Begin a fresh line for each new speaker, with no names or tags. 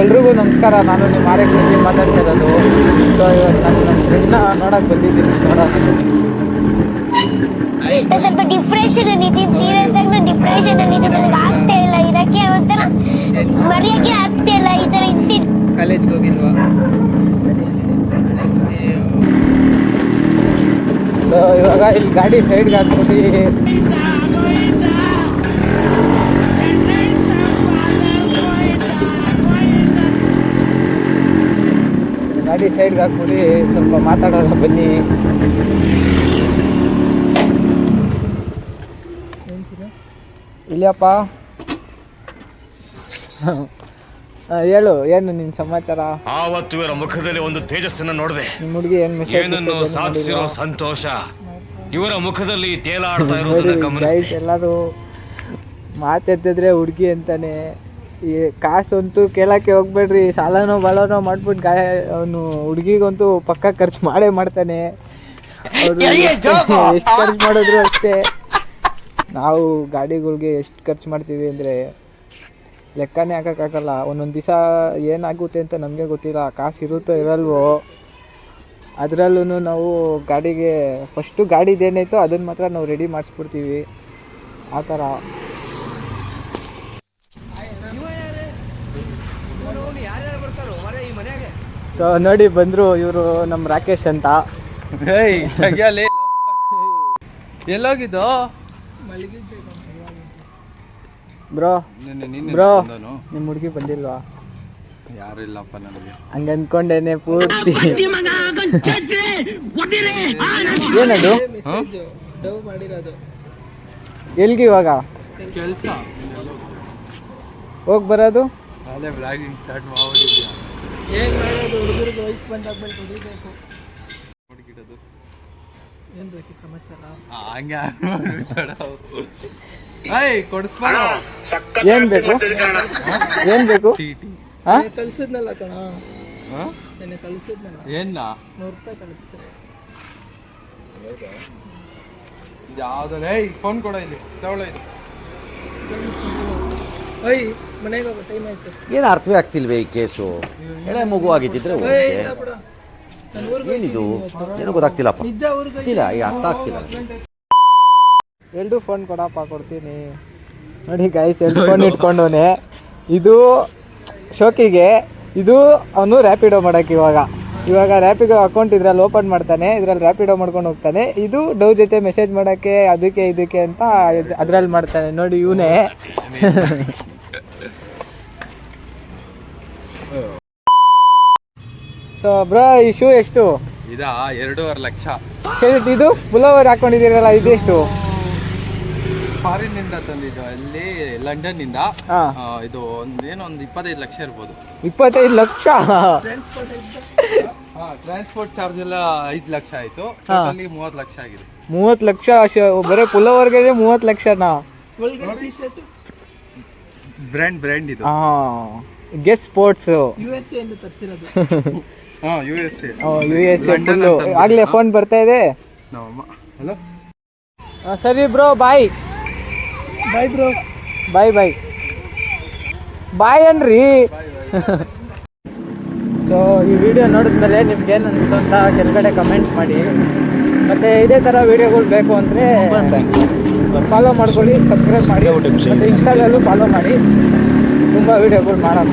ಎಲ್ರಿಗೂ ನಮಸ್ಕಾರ. ನಾನು ನಿಮ್ಮ ಆರ್ಎಕ್ಸ್ ಮಾತಾಡ್ತಾ ಇರೋದು. ಸೊ ಇವತ್ತು ನಾನು ನಮ್ಮ ಫ್ರೆಂಡ್ನ ನೋಡೋಕೆ ಬಂದಿದ್ದೀನಿ.
ಸ್ವಲ್ಪ ಡಿಪ್ರೆಷನ್ ಅಲ್ಲಿ ಇದ್ದೀನಿ. ಸೀರಿಯಸ್ ಆಗಿ ನಾನು ಡಿಪ್ರೆಷನ್ ಅಲ್ಲಿ ಇದ್ದೀನಿ. ನನಗೆ ಆಗ್ತಾ ಇಲ್ಲ ಇರಕ್ಕೆ, ಒಂಥರ ಮರೆಯಕ್ಕೆ ಆಗ್ತಾ ಇಲ್ಲ ಈ ತರ ಇನ್ಸಿಡೆಂಟ್.
ಕಾಲೇಜ್ಗೆ ಹೋಗಿಲ್ವಾ?
ಸೊ ಇವಾಗ ಇಲ್ಲಿ ಗಾಡಿ ಸೈಡ್ಗೆ ಹಾಕ್ಬಿಟ್ಟು ಸ್ವಲ್ಪ ಮಾತಾಡೋಣ ಬನ್ನಿ. ಇಲ್ಲಪ್ಪ ಹೇಳು, ಏನು ನಿನ್ನ ಸಮಾಚಾರ?
ಆವತ್ತು ಇವರ ಮುಖದಲ್ಲಿ ಒಂದು ತೇಜಸ್ಸನ್ನು ನೋಡಿದೆ.
ನಿಮ್ಮ ಹುಡುಗಿ ಏನು ಮೆಸೇಜ್
ಏನನ್ನು ಸಾಧಿಸಿರೋ ಸಂತೋಷ ಇವರ ಮುಖದಲ್ಲಿ ತೇಲಾಡ್ತಾ ಇರೋದನ್ನ ಗಮನಿಸಿ.
ಎಲ್ಲರೂ ಮಾತೆತ್ತಿದ್ರೆ ಹುಡುಗಿ ಅಂತಾನೆ. ಈ ಕಾಸಂತೂ ಕೇಳಕ್ಕೆ ಹೋಗ್ಬೇಡ್ರಿ. ಸಾಲನೋ ಬಾಲನೋ ಮಾಡ್ಬಿಟ್ಟು ಅವನು ಹುಡುಗಿಗಂತೂ ಪಕ್ಕ ಖರ್ಚು ಮಾಡ್ತಾನೆ. ಎಷ್ಟು ಖರ್ಚು ಮಾಡಿದ್ರು ಅಷ್ಟೇ. ನಾವು ಗಾಡಿಗಳಿಗೆ ಎಷ್ಟು ಖರ್ಚು ಮಾಡ್ತೀವಿ ಅಂದರೆ ಲೆಕ್ಕನೇ ಹಾಕೋಕ್ಕಾಗಲ್ಲ. ಒಂದೊಂದು ದಿವಸ ಏನಾಗುತ್ತೆ ಅಂತ ನಮಗೆ ಗೊತ್ತಿಲ್ಲ. ಕಾಸು ಇರುತ್ತೋ ಇರಲ್ವೋ. ಅದರಲ್ಲೂ ನಾವು ಗಾಡಿಗೆ ಫಸ್ಟು ಗಾಡಿದೇನಾಯ್ತೋ ಅದನ್ನು ಮಾತ್ರ ನಾವು ರೆಡಿ ಮಾಡಿಸ್ಬಿಡ್ತೀವಿ. ಆ ಥರ. ಸೊ ನೋಡಿ ಬಂದರು ಇವರು ನಮ್ಮ ರಾಕೇಶ್ ಅಂತ.
ಎಲ್ಲೋಗಿದ್ದು?
ಬ್ರೋ ನಿಮ್ಮ ಹುಡುಗಿ ಬಂದಿಲ್ವಾ?
ಯಾರು ಇಲ್ಲಪ್ಪ ನನಗೆ.
ಹಂಗ ಅನ್ಕೊಂಡೇನೆ ಪೂರ್ತಿ. ಏನದು ಎಲ್ಗಿ ಇವಾಗ
ಕೆಲಸ
ಹೋಗಿ ಬರೋದು?
ಅದೇ ಬ್ಲಾಗಿಂಗ್ ಸ್ಟಾರ್ಟ್ ಮಾಡ್ಬಿಟ್ಟಿದ್ಯಾ? ಏನು ಮಾಡೋದು? ಹುಡುಗರಿಗೆ ವಯಸ್ಸು ಬಂದಾದ್ಮೇಲೆ ಹೊಡಿಬೇಕು. ಹುಡುಗಿಡೋದು ಏನು ಬೇಕು ಸಮಾಚಾರ? ಹಂಗೆ
ಏನ್ ಬೇಕು? ಏನ್ ಬೇಕು?
ಕಳಿಸಿದ್ನಲ್ಲ ಕಣ, ನೆನ್ನೆ ಕಳಿಸಿದ್ನಲ್ಲ. ಏನ? 100 ರೂಪಾಯಿ ಕಳಿಸ್ತಾರೆ. ಯಾವ್ದು? ಫೋನ್ ಕೊಡ ಇಲ್ಲಿ, ತಗೊಳ್ಳೋ ಇದು. ಮನೆಗೆ ಹೋಗೋ ಟೈಮ್ ಆಯ್ತು.
ಏನು ಅರ್ಥವೇ ಆಗ್ತಿಲ್ವೇ ಈ ಕೇಸು? ಎಳೆ ಮಗು ಆಗಿದ್ದಿದ್ರೆ ಏನಿದು ಏನೋ ಗೊತ್ತಾಗ್ತಿಲ್ಲಪ್ಪ. ಗೊತ್ತಿಲ್ಲ, ಈಗ ಅರ್ಥ ಆಗ್ತಿಲ್ಲ.
ಎರಡು ಫೋನ್ ಕೊಡಪ್ಪ, ಕೊಡ್ತೀನಿ. ನೋಡಿ ಗೈಸ್, ಎರಡು ಫೋನ್ ಇಟ್ಕೊಂಡವನೆ. ಇದು ಶೋಕಿಗೆ, ಇದು ಅವನು ರ್ಯಾಪಿಡೋ ಮಾಡೋಕ್ಕೆ. ಇವಾಗ ರ್ಯಾಪಿಡೋ ಅಕೌಂಟ್ ಇದ್ರಲ್ಲಿ ಓಪನ್ ಮಾಡ್ತಾನೆ, ಇದ್ರಲ್ಲಿ ರ್ಯಾಪಿಡೋ ಮಾಡ್ಕೊಂಡು ಹೋಗ್ತಾನೆ. ಇದು ಡವ್ ಜೊತೆ ಮೆಸೇಜ್ ಮಾಡೋಕ್ಕೆ, ಅದಕ್ಕೆ ಇದಕ್ಕೆ ಅಂತ ಅದ್ರಲ್ಲಿ ಮಾಡ್ತಾನೆ. ನೋಡಿ ಇವನೇ. ಸೊ ಬ್ರೋ, ಈ ಶೂ ಎಷ್ಟು?
ಇದಾ 2.5 ಲಕ್ಷ.
ಶರ್ಟ್ ಇದು ಪುಲೋವರ್ ಹಾಕೊಂಡಿದ್ದೀರಲ್ಲ, ಇದು ಎಷ್ಟು?
ಫಾರಿನ್ ನಿಂದ ತಂದಿದ್ದು, ಅಲ್ಲಿ ಲಂಡನ್ ನಿಂದ. ಇದು ಏನೋ ಒಂದು 25 ಲಕ್ಷ ಇರ್ಬೋದು.
25 ಲಕ್ಷ?
ಟ್ರಾನ್ಸ್ಪೋರ್ಟ್ ಚಾರ್ಜ್ ಎಲ್ಲ 5 ಲಕ್ಷ ಆಯ್ತು. ಟೋಟಲಿ 30 ಲಕ್ಷ ಆಗಿದೆ.
30 ಲಕ್ಷ ಬರೀ ಪುಲೋವರ್ಗೆ? 30 ಲಕ್ಷನಾ?
ಬ್ರ್ಯಾಂಡ್ ಇದು.
ಗೆಸ್ ಸ್ಪೋರ್ಟ್ಸ್
USA ಇಂದ ತರಿಸಿರೋದು.
ಆಗ್ಲೇ ಫೋನ್ ಬರ್ತಾ ಇದೆ.
ಹಲೋ,
ಸರಿ ಬ್ರೋ, ಬಾಯ್ ಬ್ರೋ. ಬಾಯ್ ಅನ್ರಿ. ಸೊ ಈ ವಿಡಿಯೋ ನೋಡಿದ್ಮೇಲೆ ನಿಮ್ಗೆ ಏನು ಅನಿಸ್ತು ಅಂತ ಕೆಳಗಡೆ ಕಮೆಂಟ್ ಮಾಡಿ. ಮತ್ತು ಇದೇ ಥರ ವಿಡಿಯೋಗಳು ಬೇಕು ಅಂದರೆ ಫಾಲೋ ಮಾಡ್ಕೊಳ್ಳಿ, ಸಬ್ಸ್ಕ್ರೈಬ್ ಮಾಡಿ. ಮತ್ತು ಇನ್ಸ್ಟಾದಲ್ಲೂ ಫಾಲೋ ಮಾಡಿ. ತುಂಬ ವಿಡಿಯೋಗಳು ಮಾಡೋಣ.